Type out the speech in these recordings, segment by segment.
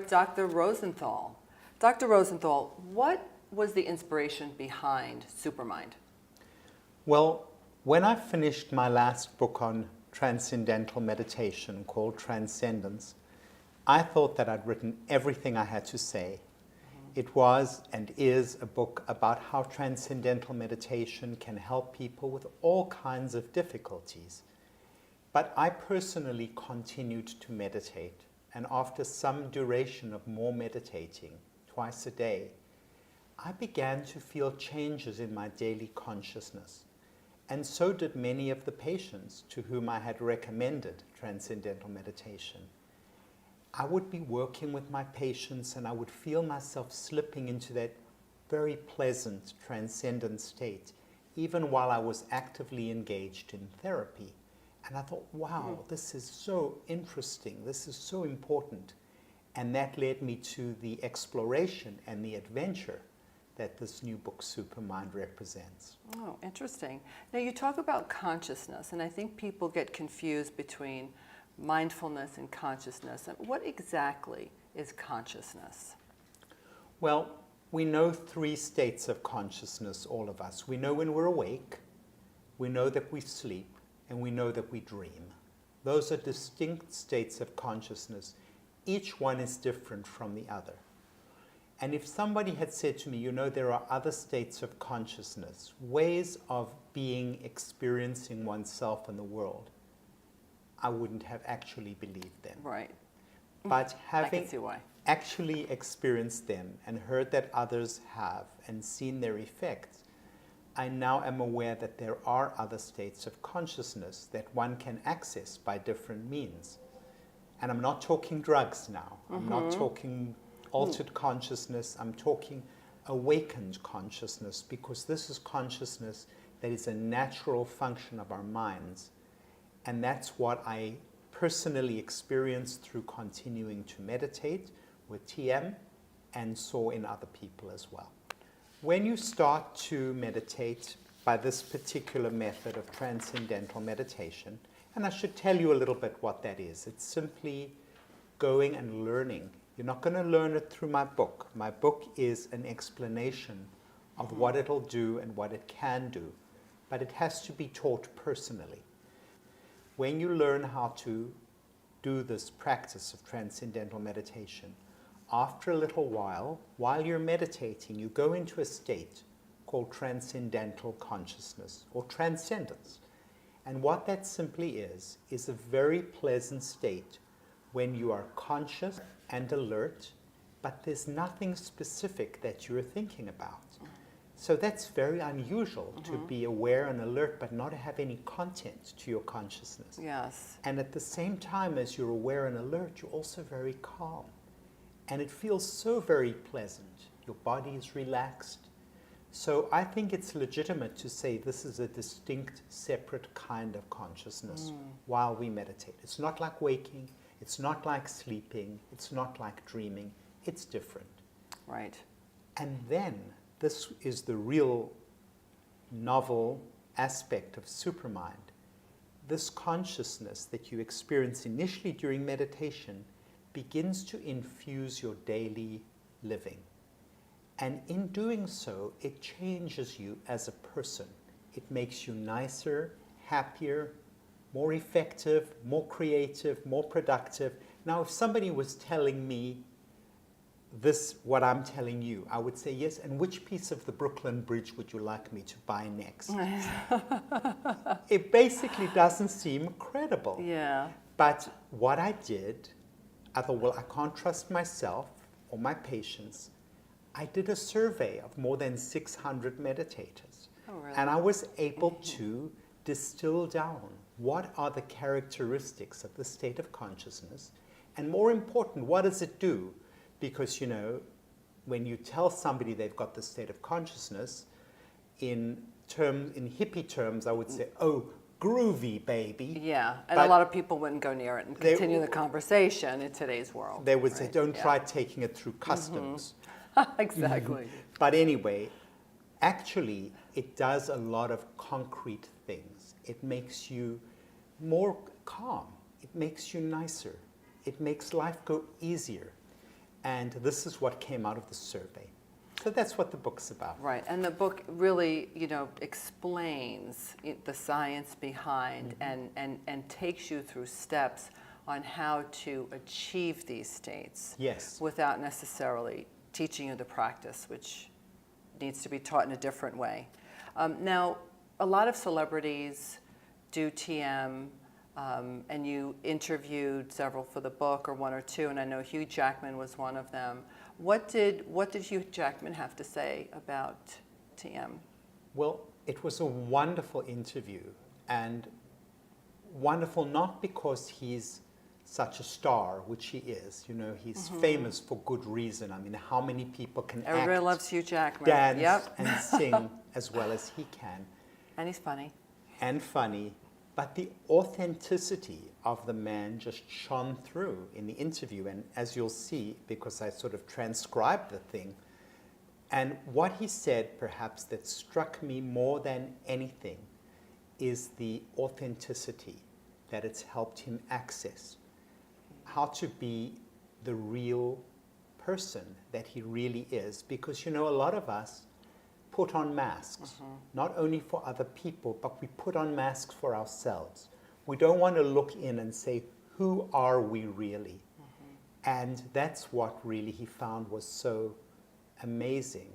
Dr. Rosenthal. Dr. Rosenthal, what was the inspiration behind Supermind? Well, when I finished my last book on Transcendental Meditation called Transcendence, I thought that I'd written everything I had to say. It was and is a book about how Transcendental Meditation can help people with all kinds of difficulties. But I personally continued to meditate, and after some duration of more meditating, twice a day, I began to feel changes in my daily consciousness. And so did many of the patients to whom I had recommended Transcendental Meditation. I would be working with my patients and I would feel myself slipping into that very pleasant, transcendent state, even while I was actively engaged in therapy. And I thought, wow, this is so interesting, this is so important. And that led me to the exploration and the adventure that this new book, Supermind, represents. Oh, interesting. Now you talk about consciousness, and I think people get confused between mindfulness and consciousness. What exactly is consciousness? Well, we know three states of consciousness, all of us. We know when we're awake, we know that we sleep, and we know that we dream. Those are distinct states of consciousness. Each one is different from the other. And if somebody had said to me, you know, there are other states of consciousness, ways of being, experiencing oneself in the world, I wouldn't have actually believed them. Right. But having I can see why. actually experienced them and heard that others have and seen their effects, I now am aware that there are other states of consciousness that one can access by different means. And I'm not talking drugs now. I'm not talking altered consciousness. I'm talking awakened consciousness, because this is consciousness that is a natural function of our minds. And that's what I personally experienced through continuing to meditate with TM and saw in other people as well. When you start to meditate by this particular method of transcendental meditation, and I should tell you a little bit what that is. It's simply going and learning. You're not going to learn it through my book. My book is an explanation of what it'll do and what it can do, but it has to be taught personally. When you learn how to do this practice of transcendental meditation, after a little while you're meditating, you go into a state called transcendental consciousness or transcendence. And what that simply is a very pleasant state when you are conscious and alert, but there's nothing specific that you're thinking about. So that's very unusual to be aware and alert but not have any content to your consciousness. Yes. And at the same time as you're aware and alert, you're also very calm. And it feels so very pleasant. Your body is relaxed. So I think it's legitimate to say this is a distinct, separate kind of consciousness while we meditate. It's not like waking. It's not like sleeping. It's not like dreaming. It's different. Right. And then this is the real novel aspect of Supermind. This consciousness that you experience initially during meditation begins to infuse your daily living. And in doing so, it changes you as a person. It makes you nicer, happier, more effective, more creative, more productive. Now, if somebody was telling me this, what I'm telling you, I would say, yes, and which piece of the Brooklyn Bridge would you like me to buy next? It basically doesn't seem credible. Yeah. But what I did, I thought, well, I can't trust myself or my patients. I did a survey of more than 600 meditators. Oh, really? And I was able to distill down what are the characteristics of the state of consciousness, and more important, what does it do? Because, you know, when you tell somebody they've got the state of consciousness, in hippie terms, I would say, oh, groovy, baby. Yeah, and But a lot of people wouldn't go near it and continue the conversation in today's world. they would say, right? don't try taking it through customs. Exactly. But anyway, actually, it does a lot of concrete things. It makes you more calm. It makes you nicer. It makes life go easier. And this is what came out of the survey. So that's what the book's about. Right, and the book really, explains the science behind and takes you through steps on how to achieve these states. Yes. Without necessarily teaching you the practice, which needs to be taught in a different way. Now, a lot of celebrities do TM, and you interviewed several for the book, or one or two, and I know Hugh Jackman was one of them. What did Hugh Jackman have to say about TM? Well, it was a wonderful interview, and wonderful not because he's such a star, which he is. He's famous for good reason. I mean, how many people can Everybody act, loves Hugh Jackman. dance, Yep. and sing as well as he can? And he's funny. And funny. But the authenticity of the man just shone through in the interview. And as you'll see, because I sort of transcribed the thing, and what he said, perhaps, that struck me more than anything is the authenticity that it's helped him access. How to be the real person that he really is. Because, a lot of us put on masks, not only for other people, but we put on masks for ourselves. We don't want to look in and say, who are we really? And that's what really he found was so amazing.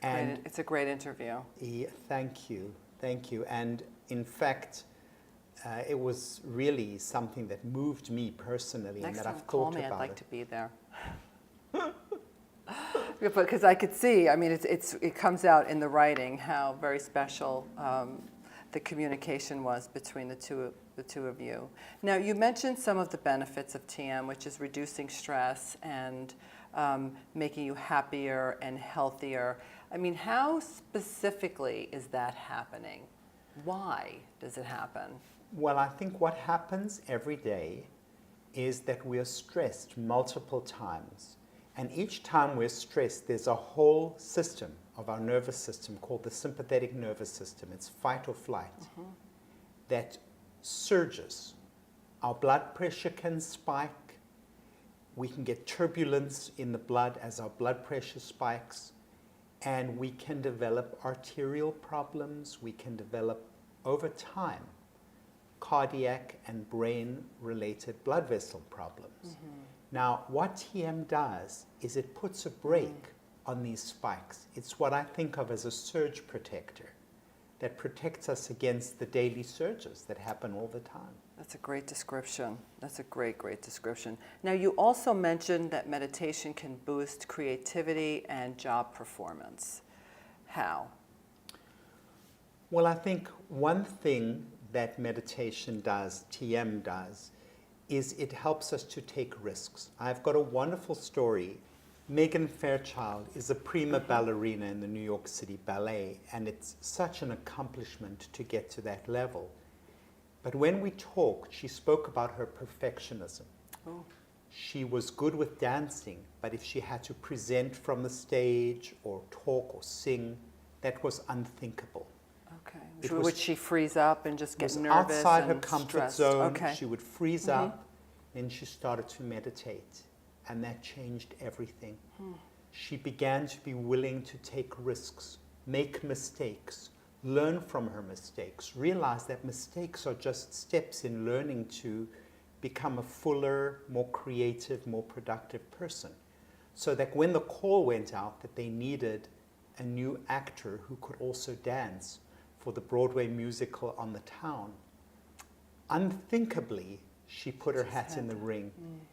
It's a great interview. Yeah, thank you. And in fact, it was really something that moved me personally, Next and that time I've call thought me, about I'd like it. to be there. Because I could see, I mean, it comes out in the writing how very special the communication was between the two of you. Now, you mentioned some of the benefits of TM, which is reducing stress and making you happier and healthier. I mean, how specifically is that happening? Why does it happen? Well, I think what happens every day is that we are stressed multiple times. And each time we're stressed, there's a whole system of our nervous system called the sympathetic nervous system. It's fight or flight that surges. Our blood pressure can spike. We can get turbulence in the blood as our blood pressure spikes. And we can develop arterial problems. We can develop, over time, cardiac and brain-related blood vessel problems. Now, what TM does is it puts a brake on these spikes. It's what I think of as a surge protector that protects us against the daily surges that happen all the time. That's a great description. That's a great description. Now, you also mentioned that meditation can boost creativity and job performance. How? Well, I think one thing that meditation does, TM does, is it helps us to take risks. I've got a wonderful story. Megan Fairchild is a prima ballerina in the New York City Ballet, and it's such an accomplishment to get to that level. But when we talked, she spoke about her perfectionism. Oh. She was good with dancing, but if she had to present from the stage or talk or sing, that was unthinkable. Okay. Would she freeze up and just get nervous outside and her comfort stressed? zone. Okay. She would freeze up. Then she started to meditate, and that changed everything. She began to be willing to take risks, make mistakes, learn from her mistakes, realize that mistakes are just steps in learning to become a fuller, more creative, more productive person. So that when the call went out that they needed a new actor who could also dance for the Broadway musical On the Town, unthinkably, she put her hat in the ring.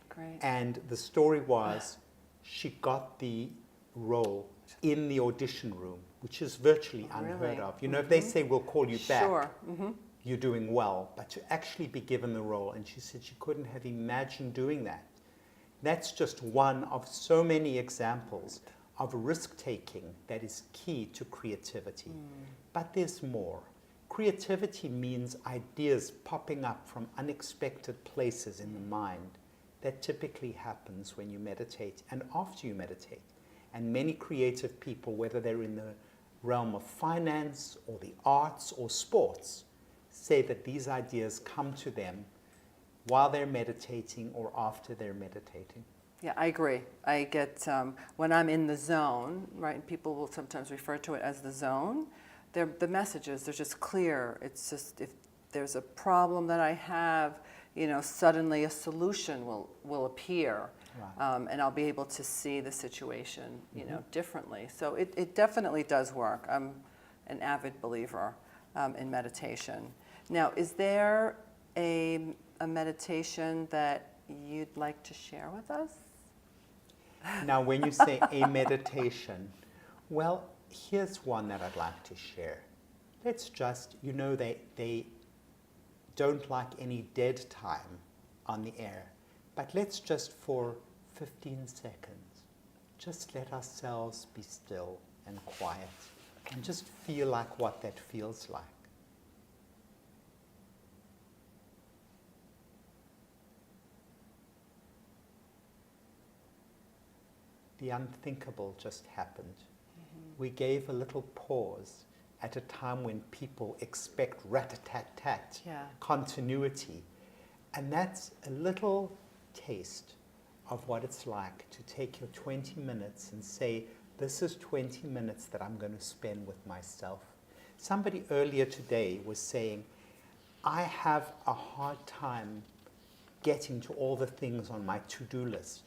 Great. And the story was she got the role in the audition room, which is virtually unheard Really? of. If they say, we'll call you back, Sure. you're doing well. But to actually be given the role, and she said she couldn't have imagined doing that. That's just one of so many examples of risk-taking that is key to creativity. But there's more. Creativity means ideas popping up from unexpected places in the mind. That typically happens when you meditate and after you meditate. And many creative people, whether they're in the realm of finance or the arts or sports, say that these ideas come to them while they're meditating or after they're meditating. Yeah, I agree. I get, when I'm in the zone, right, and people will sometimes refer to it as the zone, the messages, they're just clear. It's just, if there's a problem that I have, suddenly a solution will appear. Right. And I'll be able to see the situation, differently. So it definitely does work. I'm an avid believer in meditation. Now, is there a meditation that you'd like to share with us? Now, when you say a meditation, well, here's one that I'd like to share. Let's just, they don't like any dead time on the air, but let's just for 15 seconds, just let ourselves be still and quiet and just feel like what that feels like. The unthinkable just happened. Mm-hmm. We gave a little pause at a time when people expect rat-a-tat-tat, continuity. And that's a little taste of what it's like to take your 20 minutes and say, this is 20 minutes that I'm going to spend with myself. Somebody earlier today was saying, I have a hard time getting to all the things on my to-do list.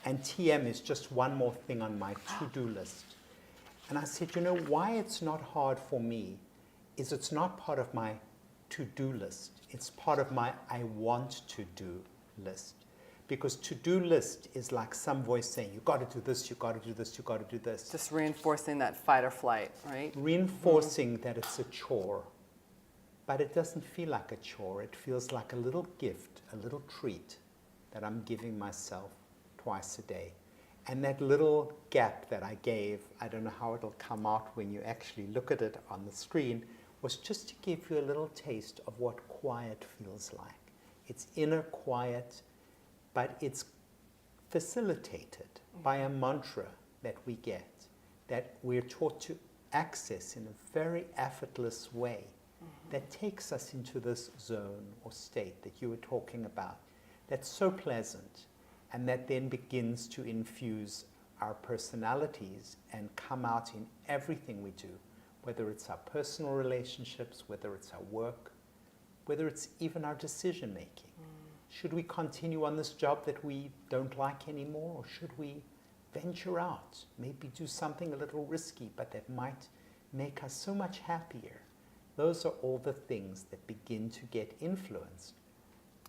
And TM is just one more thing on my to-do list. And I said, why it's not hard for me is it's not part of my to-do list. It's part of my I want to do list. Because to-do list is like some voice saying, you got to do this, you got to do this, you got to do this. Just reinforcing that fight or flight, right? Reinforcing that it's a chore. But it doesn't feel like a chore. It feels like a little gift, a little treat that I'm giving myself twice a day. And that little gap that I gave, I don't know how it'll come out when you actually look at it on the screen, was just to give you a little taste of what quiet feels like. It's inner quiet, but it's facilitated by a mantra that we get, that we're taught to access in a very effortless way, that takes us into this zone or state that you were talking about, that's so pleasant, and that then begins to infuse our personalities and come out in everything we do, whether it's our personal relationships, whether it's our work, whether it's even our decision making. Should we continue on this job that we don't like anymore, or should we venture out, maybe do something a little risky, but that might make us so much happier? Those are all the things that begin to get influenced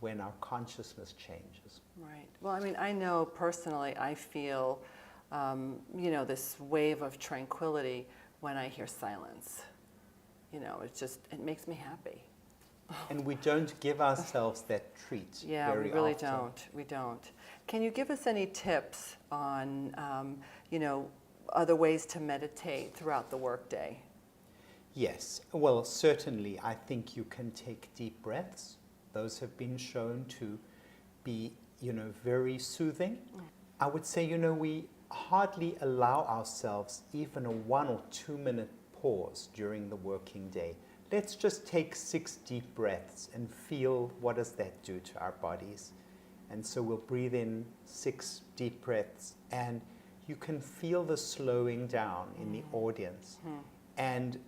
when our consciousness changes. Right. Well, I know personally I feel, this wave of tranquility when I hear silence. It makes me happy. And we don't give ourselves that treat very often. Yeah, we really don't. We don't. Can you give us any tips on, other ways to meditate throughout the workday? Yes. Well, certainly, I think you can take deep breaths. Those have been shown to be, very soothing. I would say, we hardly allow ourselves even a 1 or 2 minute pause during the working day. Let's just take 6 deep breaths and feel what does that do to our bodies. And so we'll breathe in 6 deep breaths, and you can feel the slowing down in the audience. And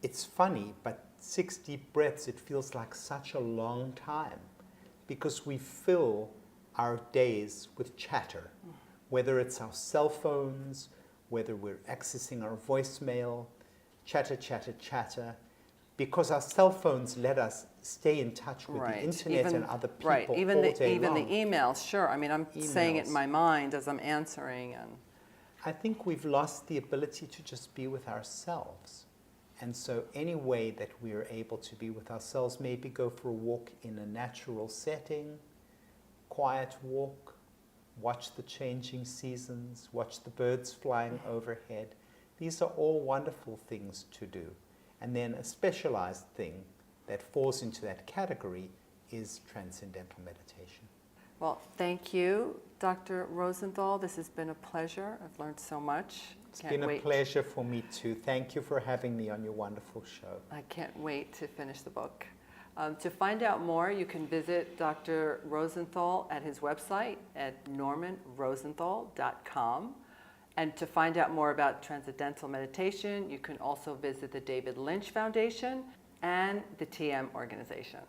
it's funny, but 6 deep breaths, it feels like such a long time, because we fill our days with chatter, whether it's our cell phones, whether we're accessing our voicemail, chatter, chatter, chatter, because our cell phones let us stay in touch with the internet and other people all day long. Even the emails, sure. I'm saying it in my mind as I'm answering. And I think we've lost the ability to just be with ourselves. And so any way that we are able to be with ourselves, maybe go for a walk in a natural setting, quiet walk, watch the changing seasons, watch the birds flying overhead. These are all wonderful things to do. And then a specialized thing that falls into that category is Transcendental Meditation. Well, thank you, Dr. Rosenthal. This has been a pleasure. I've learned so much. It's been a pleasure for me too. Thank you for having me on your wonderful show. I can't wait to finish the book. To find out more, you can visit Dr. Rosenthal at his website at normanrosenthal.com. And to find out more about Transcendental Meditation, you can also visit the David Lynch Foundation and the TM organization.